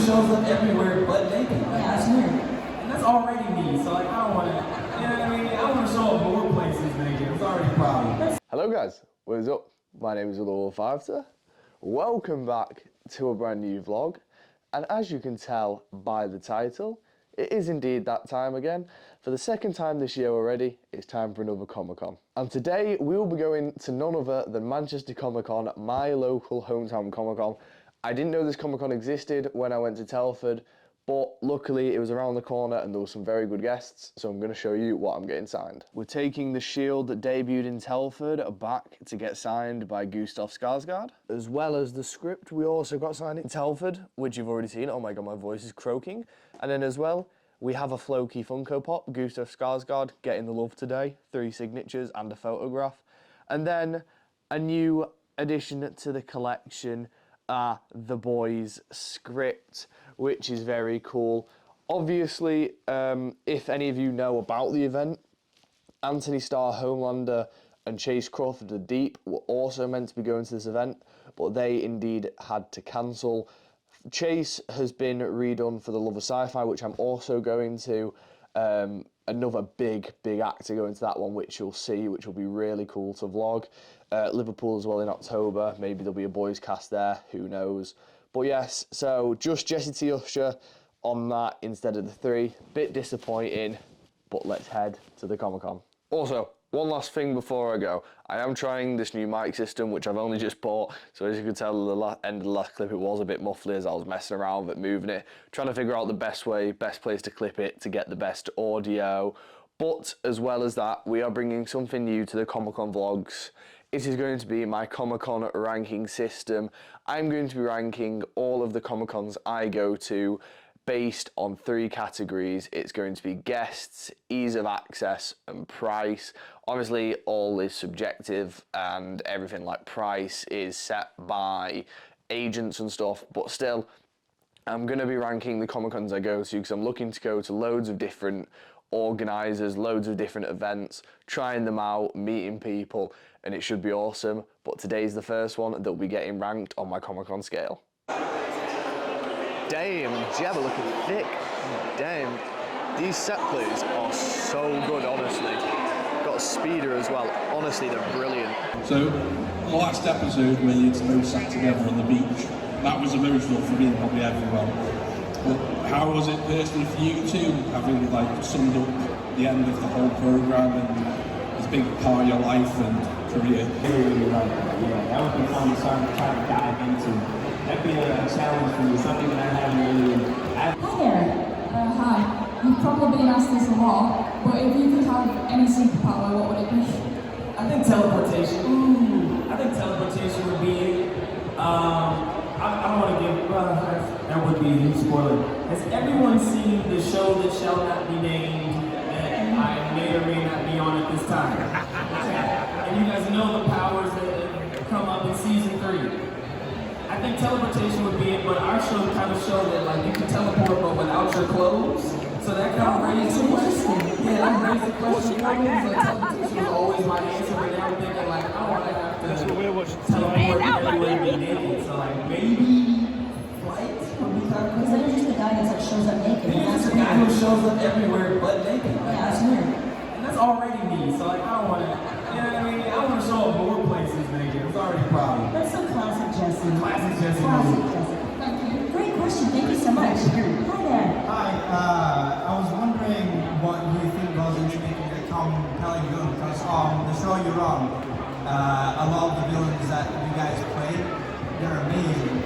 shows up everywhere but naked. Like, that's weird. And that's already me, so like I don't want to, you know what I mean? I want to show up more places naked. It's already a problem. Hello guys, what is up? My name is Wolf5. Welcome back to a brand new vlog. And as you can tell by the title, it is indeed that time again. For the second time this year already, it's time for another Comic-Con. And today we will be going to none other than Manchester Comic-Con, my local hometown Comic-Con. I didn't know this Comic-Con existed when I went to Telford, but luckily it was around the corner and there were some very good guests, so I'm going to show you what I'm getting signed. We're taking the Shield that debuted in Telford back to get signed by Gustav Skarsgård. As well as the script, we also got signed in Telford, which you've already seen. Oh my god, my voice is croaking. And then as well, we have a Floki Funko Pop, Gustav Skarsgård, getting the love today, 3 signatures and a photograph. And then a new addition to the collection, The Boys script, which is very cool. Obviously, if any of you know about the event, Anthony Starr, Homelander, and Chase Crawford, the Deep, were also meant to be going to this event, but they indeed had to cancel. Chase has been redone for The Love of Sci-Fi, which I'm also going to. Another big actor going to that one, which you'll see, which will be really cool to vlog. Liverpool as well in October. Maybe there'll be a boys cast there, who knows. But yes, so just Jesse T. Usher on that instead of the 3. Bit disappointing, but let's head to the Comic-Con. Also, one last thing before I go. I am trying this new mic system, which I've only just bought. So as you can tell, the end of the last clip, it was a bit muffly as I was messing around with it, moving it, trying to figure out the best way, best place to clip it to get the best audio. But as well as that, we are bringing something new to the Comic-Con vlogs. It is going to be my Comic-Con ranking system. I'm going to be ranking all of the Comic-Cons I go to based on 3 categories. It's going to be guests, ease of access, and price. Obviously, all is subjective and everything like price is set by agents and stuff, but still, I'm going to be ranking the Comic-Cons I go to because I'm looking to go to loads of different organisers, loads of different events, trying them out, meeting people, and it should be awesome. But today's the first one that will be getting ranked on my Comic-Con scale. Damn, Jabba looking thick. Damn, these set plays are so good, honestly. Got a speeder as well. Honestly, they're brilliant. So, the last episode where you both sat together on the beach, that was emotional for me and probably everyone. But how was it personally for you two, having like summed up the end of the whole program and this big part of your life and career? Yeah, that would be fun to start trying to dive into. That'd be a challenge for me, something that I haven't really... Hi there. Hi. You've probably been asked this a lot, but if you could have any superpower, what would it be? I think teleportation. Ooh, I think teleportation would be it. I don't want to give, that would be a huge spoiler. Has everyone seen the show that shall not be named that I may or may not be on at this time? And you guys know the powers that come up in season 3. I think teleportation would be it, but our show kind of showed that like you can teleport but without your clothes. So that kind of raised the question. Yeah, that raised the question for me. So teleportation was always my answer, but now I'm thinking like, I want to have to teleport everywhere we naked. So like maybe flight would be kind of cool. Because then you're just a guy that shows up naked. Then you're just a guy who shows up everywhere but naked. Like, Yeah, that's weird. And that's already me. So like I don't want to, you know what I mean? I want to show up more places naked. It's already a problem. That's so classic, Jesse. Classic Jesse. Classic, Jesse. Thank you. Great question. Thank you so much. Hi there. Hi, I was wondering what you think goes into making a compelling villain, because on the show you're on, a lot of the villains that you guys play, they're amazing.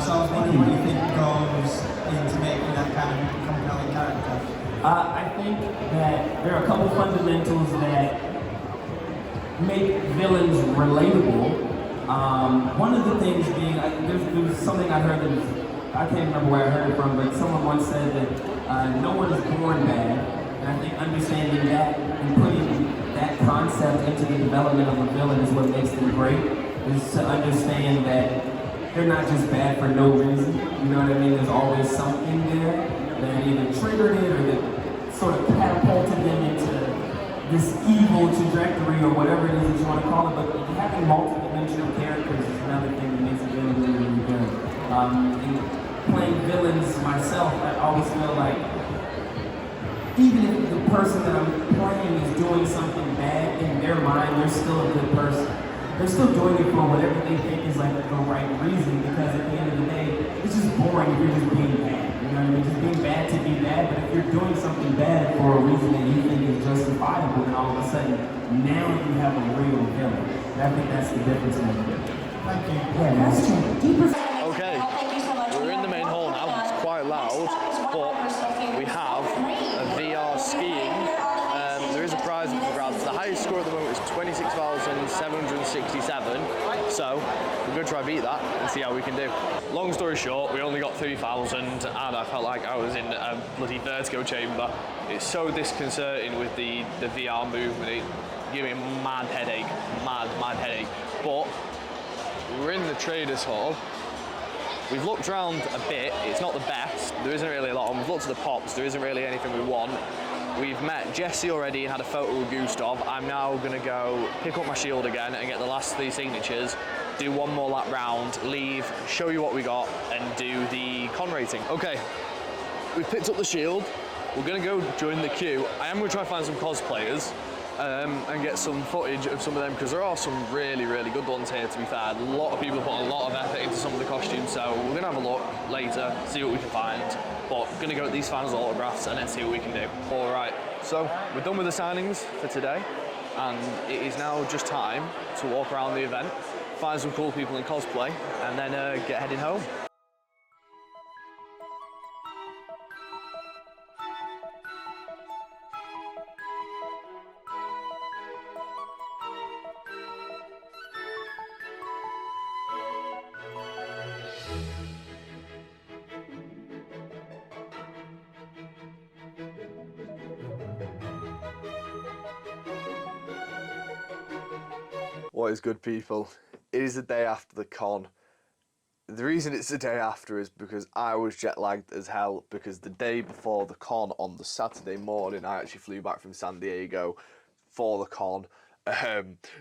So I was wondering what you think goes into making that kind of compelling character. I think that there are a couple fundamentals that make villains relatable. One of the things being, there's something I heard that was, I can't remember where I heard it from, but someone once said that no one is born bad. And I think understanding that and putting that concept into the development of a villain is what makes them great, is to understand that they're not just bad for no reason. You know what I mean? There's always something there that either triggered it or that sort of catapulted them into this evil trajectory or whatever it is that you want to call it. But having multi-dimensional characters is another thing that makes it really, really, really good. And playing villains villains myself, I always feel like even if the person that I'm playing is doing something bad, in their mind, they're still a good person. They're still doing it for whatever they think is like the right reason, because at the end of the day, it's just boring if you're just being bad. You know what I mean? Just being bad to be bad, but if you're doing something bad for a reason that you think is justifiable, then all of a sudden, now you have a real villain. And I think that's the difference in it. Thank you. Yeah, that's true. Okay, we're in the main hall now. It's quite loud, but we have a VR skiing. There is a prize up for grabs. The highest score at the moment is 26,767. So we're going to try beat that and see how we can do. Long story short, we only got 3,000, and I felt like I was in a bloody vertigo chamber. It's so disconcerting with the VR movement. It gave me a mad headache, mad headache. But we're in the traders hall. We've looked around a bit. It's not the best. There isn't really a lot on. We've looked at the pops. There isn't really anything we want. We've met Jesse already and had a photo with Gustav. I'm now going to go pick up my shield again and get the last 3 signatures, do one more lap round, leave, show you what we got, and do the con rating. Okay, we've picked up the shield. We're going to go join the queue. I am going to try and find some cosplayers and get some footage of some of them, because there are some really good ones here, to be fair. A lot of people put a lot of effort into some of the costumes, so we're going to have a look later, see what we can find. But going to go at these fans' autographs and then see what we can do. All right, so we're done with the signings for today, and it is now just time to walk around the event, find some cool people in cosplay, and then get heading home. What is good, people? It is the day after the con. The reason it's the day after is because I was jet lagged as hell, because the day before the con, on the Saturday morning, I actually flew back from San Diego for the con.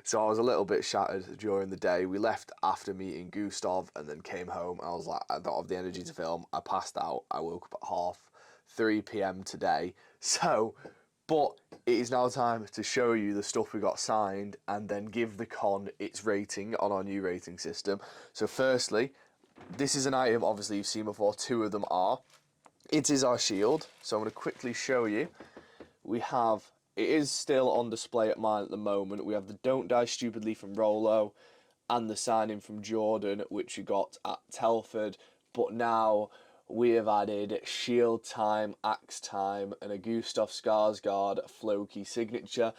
So I was a little bit shattered during the day. We left after meeting Gustav and then came home. I was like, I don't have the energy to film. I passed out. I woke up at 3:30 p.m. today. But it is now time to show you the stuff we got signed and then give the con its rating on our new rating system. So firstly, this is an item obviously you've seen before. 2 of them are. It is our shield. So I'm going to quickly show you. We have, it is still on display at mine at the moment. We have the Don't Die Stupidly from Rolo and the signing from Jordan, which we got at Telford. But now we have added Shield Time, Axe Time, and a Gustav Skarsgård Floki signature.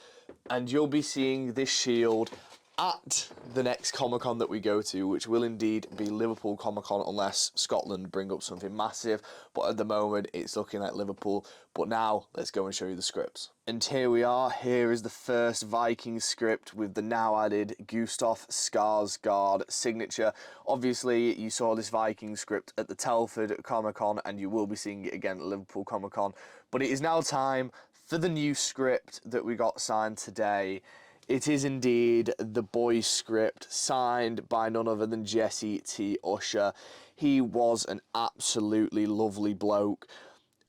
And you'll be seeing this shield at the next Comic-Con that we go to, which will indeed be Liverpool Comic-Con, unless Scotland bring up something massive. But at the moment, it's looking like Liverpool. But now, let's go and show you the scripts. And here we are. Here is the first Viking script with the now added Gustav Skarsgård signature. Obviously, you saw this Viking script at the Telford Comic-Con, and you will be seeing it again at Liverpool Comic-Con. But it is now time for the new script that we got signed today. It is indeed the boys script, signed by none other than Jesse T. Usher. He was an absolutely lovely bloke.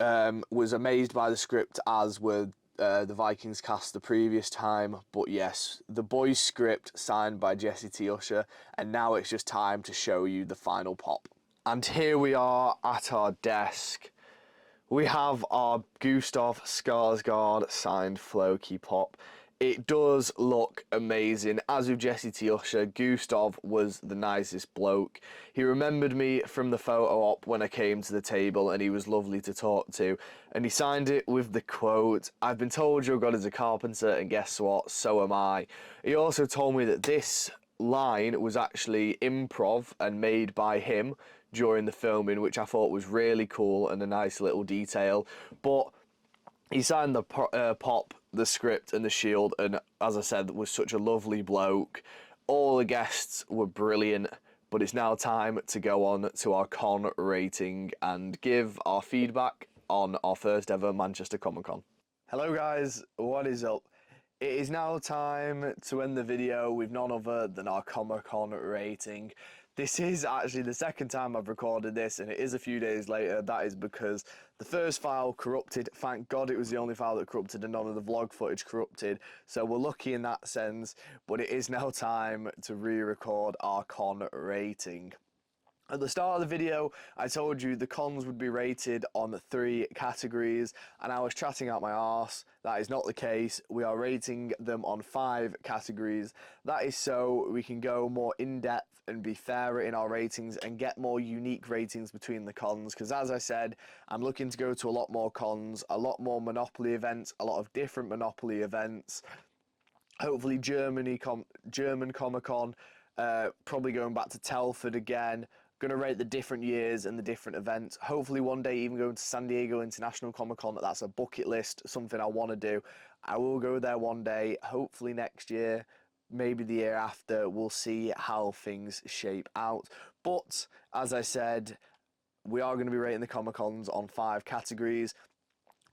Was amazed by the script, as were the Vikings cast the previous time. But yes, the boys script signed by Jesse T. Usher, and now it's just time to show you the final pop. And here we are at our desk. We have our Gustav Skarsgård signed Floki pop. It does look amazing. As with Jesse T. Usher, Gustav was the nicest bloke. He remembered me from the photo op when I came to the table, and he was lovely to talk to. And he signed it with the quote, "I've been told your God is a carpenter, and guess what? So am I." He also told me that this line was actually improv and made by him during the filming, which I thought was really cool and a nice little detail. But he signed the pop, the script, and the shield, and as I said, was such a lovely bloke. All the guests were brilliant, but it's now time to go on to our con rating and give our feedback on our first ever Manchester Comic Con. Hello guys, what is up? It is now time to end the video with none other than our Comic Con rating. This is actually the second time I've recorded this, and it is a few days later. That is because the first file corrupted. Thank God it was the only file that corrupted and none of the vlog footage corrupted. So we're lucky in that sense, but it is now time to re-record our con rating. At the start of the video, I told you the cons would be rated on 3 categories, and I was chatting out my arse. That is not the case. We are rating them on 5 categories. That is so we can go more in-depth and be fairer in our ratings and get more unique ratings between the cons, because as I said, I'm looking to go to a lot more cons, a lot more Monopoly events, a lot of different Monopoly events. Hopefully German Comic-Con, probably going back to Telford again. Going to rate the different years and the different events. Hopefully one day even going to San Diego International Comic-Con. That's a bucket list, something I want to do. I will go there one day, hopefully next year, maybe the year after. We'll see how things shape out. But, as I said, we are going to be rating the Comic-Cons on 5 categories.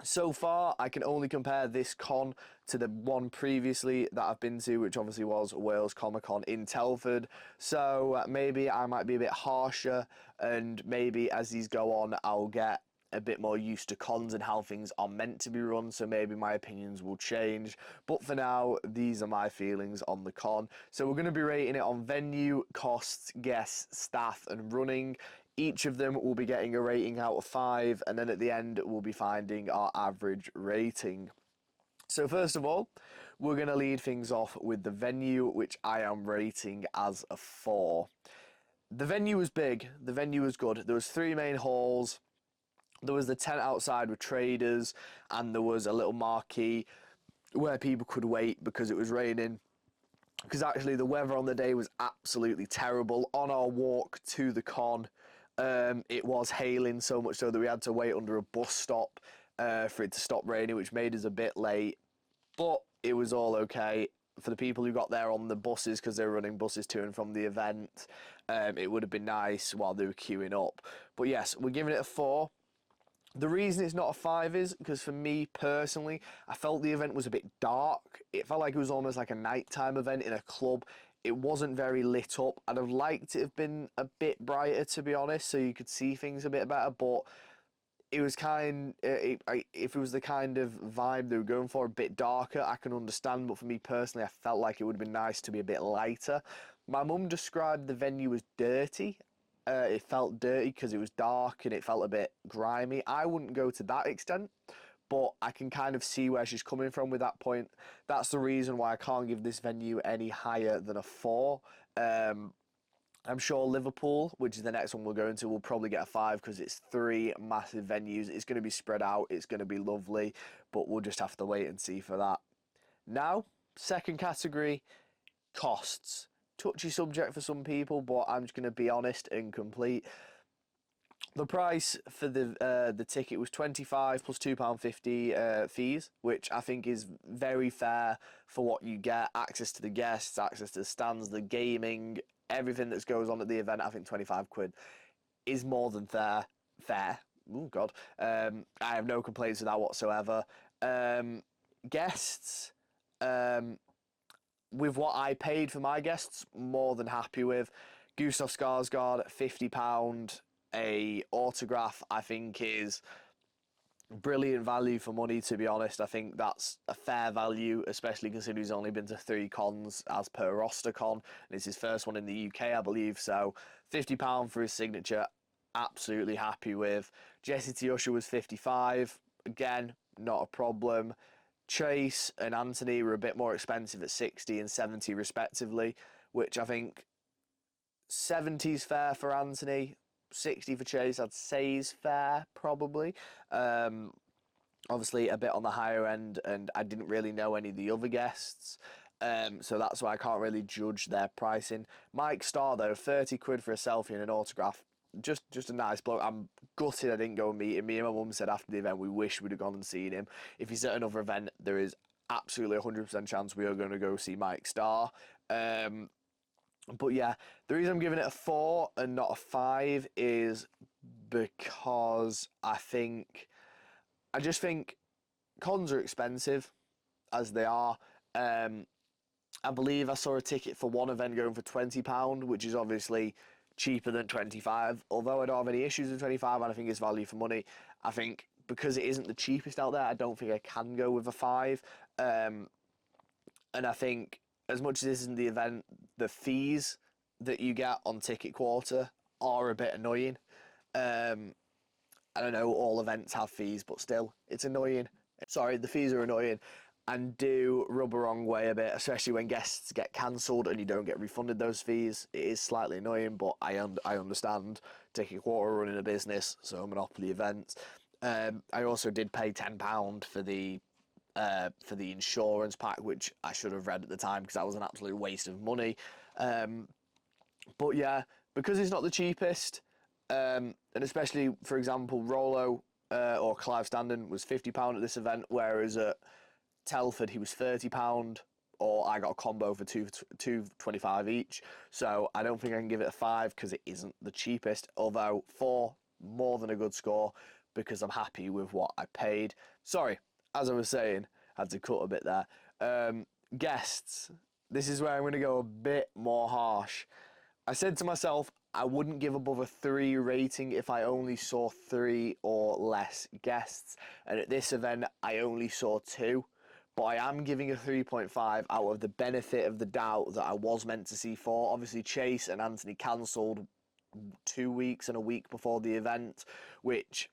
So far, I can only compare this con to the one previously that I've been to, which obviously was Wales Comic Con in Telford. So maybe I might be a bit harsher, and maybe as these go on, I'll get a bit more used to cons and how things are meant to be run, so maybe my opinions will change. But for now, these are my feelings on the con. So we're going to be rating it on venue, costs, guests, staff and running. Each of them will be getting a rating out of 5, and then at the end we'll be finding our average rating. So first of all, we're going to lead things off with the venue, which I am rating as a 4. The venue was big, the venue was good. There was 3 main halls. There was the tent outside with traders, and there was a little marquee where people could wait because it was raining. Because actually the weather on the day was absolutely terrible. On our walk to the con, it was hailing so much so that we had to wait under a bus stop for it to stop raining, which made us a bit late. But it was all okay. For the people who got there on the buses, because they were running buses to and from the event, it would have been nice while they were queuing up. But yes, we're giving it a 4. The reason it's not a 5 is because for me personally, I felt the event was a bit dark. It felt like it was almost like a nighttime event in a club. It wasn't very lit up. I'd have liked it to have been a bit brighter, to be honest, so you could see things a bit better, but it was if it was the kind of vibe they were going for, a bit darker, I can understand, but for me personally, I felt like it would have been nice to be a bit lighter. My mum described the venue as dirty. It felt dirty because it was dark and it felt a bit grimy. I wouldn't go to that extent, but I can kind of see where she's coming from with that point. That's the reason why I can't give this venue any higher than a 4. I'm sure Liverpool, which is the next one we're going to, will probably get a 5 because it's 3 massive venues. It's going to be spread out. It's going to be lovely, but we'll just have to wait and see for that. Now, second category, costs. Touchy subject for some people, but I'm just going to be honest and complete. The price for the ticket was £25 plus £2.50 fees, which I think is very fair for what you get. Access to the guests, access to the stands, the gaming, everything that goes on at the event. I think £25 is more than fair. Oh God, I have no complaints with that whatsoever. Guests, with what I paid for my guests, more than happy with. Gustav Skarsgård, £50. A autograph, I think, is brilliant value for money, to be honest. I think that's a fair value, especially considering he's only been to 3 cons as per roster con, and it's his first one in the UK, I believe. So £50 for his signature, absolutely happy with. Jesse T. Usher was £55, again, not a problem. Chase and Anthony were a bit more expensive at £60 and £70 respectively, which I think 70's fair for Anthony, 60 for Chase, I'd say is fair, probably. Obviously a bit on the higher end, and I didn't really know any of the other guests, so that's why I can't really judge their pricing. Mike Starr, though, £30 for a selfie and an autograph. Just a nice bloke. I'm gutted I didn't go and meet him. Me and my mum said after the event we wish we'd have gone and seen him. If he's at another event, there is absolutely 100% chance we are going to go see Mike Starr. But yeah, the reason I'm giving it a 4 and not a 5 is because I just think cons are expensive, as they are. I believe I saw a ticket for one event going for £20, which is obviously cheaper than 25. Although I don't have any issues with 25 and I think it's value for money, I think because it isn't the cheapest out there, I don't think I can go with a 5. And I think as much as this isn't the event, the fees that you get on Ticket Quarter are a bit annoying. I don't know, all events have fees, but still, it's annoying. Sorry, the fees are annoying and do rub a wrong way a bit, especially when guests get cancelled and you don't get refunded those fees. It is slightly annoying, but I understand. Ticket Quarter running a business, so Monopoly events. I also did pay £10 for the insurance pack, which I should have read at the time because that was an absolute waste of money. But yeah, because it's not the cheapest, and especially, for example, Rolo or Clive Standen was £50 at this event, whereas at Telford he was £30, or I got a combo for $2.25 each. So I don't think I can give it a 5 because it isn't the cheapest, although 4, more than a good score because I'm happy with what I paid. Sorry, as I was saying, I had to cut a bit there. Guests, this is where I'm going to go a bit more harsh. I said to myself, I wouldn't give above a 3 rating if I only saw 3 or less guests. And at this event, I only saw 2. But I am giving a 3.5 out of the benefit of the doubt that I was meant to see 4. Obviously, Chase and Anthony cancelled 2 weeks and a week before the event, which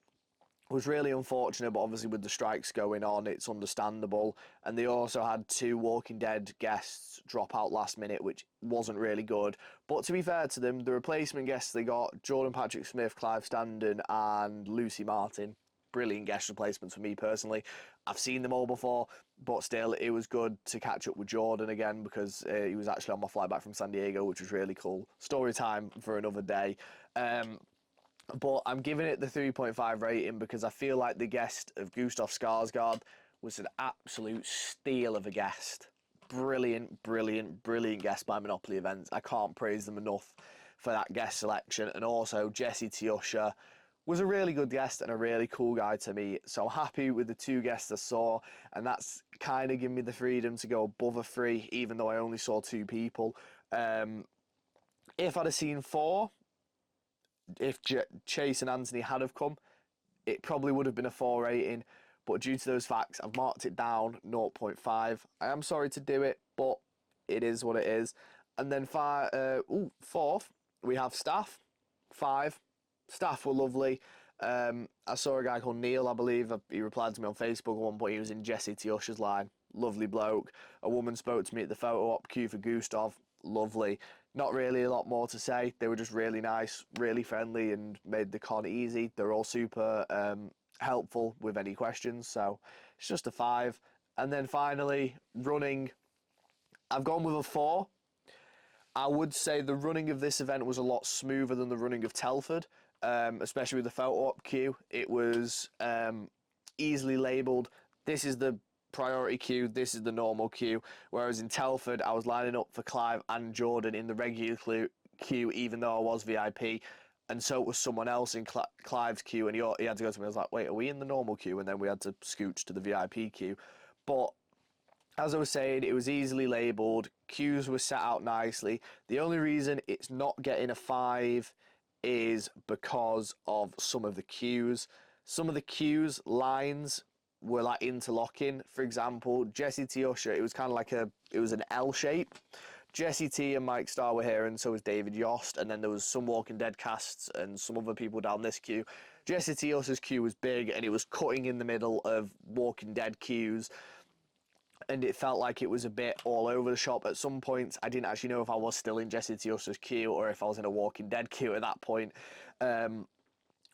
was really unfortunate, but obviously with the strikes going on, it's understandable. And they also had 2 Walking Dead guests drop out last minute, which wasn't really good. But to be fair to them, the replacement guests they got, Jordan Patrick Smith, Clive Standen and Lucy Martin, brilliant guest replacements for me personally. I've seen them all before, but still, it was good to catch up with Jordan again because he was actually on my flight back from San Diego, which was really cool. Story time for another day. But I'm giving it the 3.5 rating because I feel like the guest of Gustav Skarsgård was an absolute steal of a guest. Brilliant, brilliant, brilliant guest by Monopoly Events. I can't praise them enough for that guest selection. And also, Jesse Tiusha was a really good guest and a really cool guy to meet. So I'm happy with the 2 guests I saw, and that's kind of given me the freedom to go above a 3, even though I only saw 2 people. If I'd have seen 4, if Chase and Anthony had have come, it probably would have been a 4 rating, but due to those facts, I've marked it down 0.5. I am sorry to do it, but it is what it is. And then 4th, we have staff, 5. Staff were lovely. I saw a guy called Neil, I believe. He replied to me on Facebook at one point. He was in Jesse Tiusha's line. Lovely bloke. A woman spoke to me at the photo op queue for Gustav. Lovely. Not really a lot more to say. They were just really nice, really friendly, and made the con easy. They're all super helpful with any questions, so it's just a 5. And then finally, running. I've gone with a 4. I would say the running of this event was a lot smoother than the running of Telford, especially with the photo op queue. It was easily labelled. This is the priority queue, this is the normal queue, whereas in Telford I was lining up for Clive and Jordan in the regular queue even though I was VIP, and so it was someone else in Clive's queue, and he had to go to me. I was like, wait, are we in the normal queue? And then we had to scooch to the VIP queue. But as I was saying, it was easily labelled, queues were set out nicely. The only reason it's not getting a 5 is because of some of the queues. Some of the queues lines were like interlocking. For example, Jesse Tiusha, it was kind of like it was an L shape. Jesse T and Mike Starr were here, and so was David Yost, and then there was some Walking Dead casts and some other people down this queue. Jesse Tiusha's queue was big, and it was cutting in the middle of Walking Dead queues, and it felt like it was a bit all over the shop. At some points, I didn't actually know if I was still in Jesse Tiusha's queue or if I was in a Walking Dead queue at that point.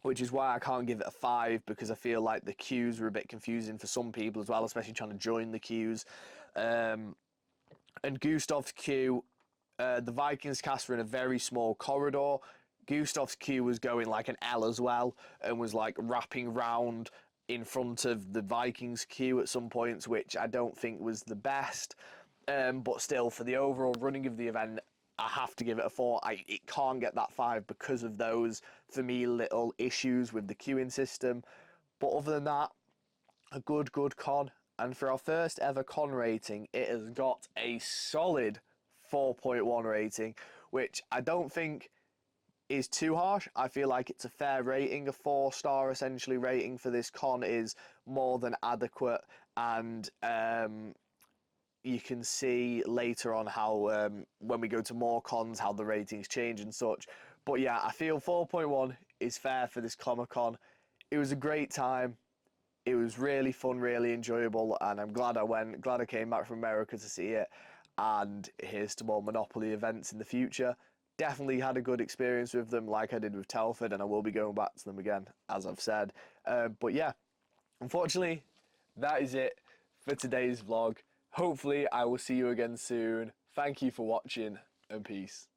Which is why I can't give it a 5, because I feel like the queues were a bit confusing for some people as well, especially trying to join the queues. And Gustav's queue, the Vikings cast were in a very small corridor. Gustav's queue was going like an L as well, and was like wrapping round in front of the Vikings queue at some points, which I don't think was the best. But still, for the overall running of the event, I have to give it a 4. It can't get that 5 because of those, for me, little issues with the queuing system. But other than that, a good con. And for our first ever con rating, it has got a solid 4.1 rating, which I don't think is too harsh. I feel like it's a fair rating. A 4-star essentially rating for this con is more than adequate, and you can see later on how when we go to more cons how the ratings change and such. But yeah, I feel 4.1 is fair for this Comic-Con. It was a great time. It was really fun, really enjoyable, and I'm glad I went. Glad I came back from America to see it. And here's to more Monopoly events in the future. Definitely had a good experience with them, like I did with Telford, and I will be going back to them again, as I've said. But yeah, unfortunately, that is it for today's vlog. Hopefully, I will see you again soon. Thank you for watching, and peace.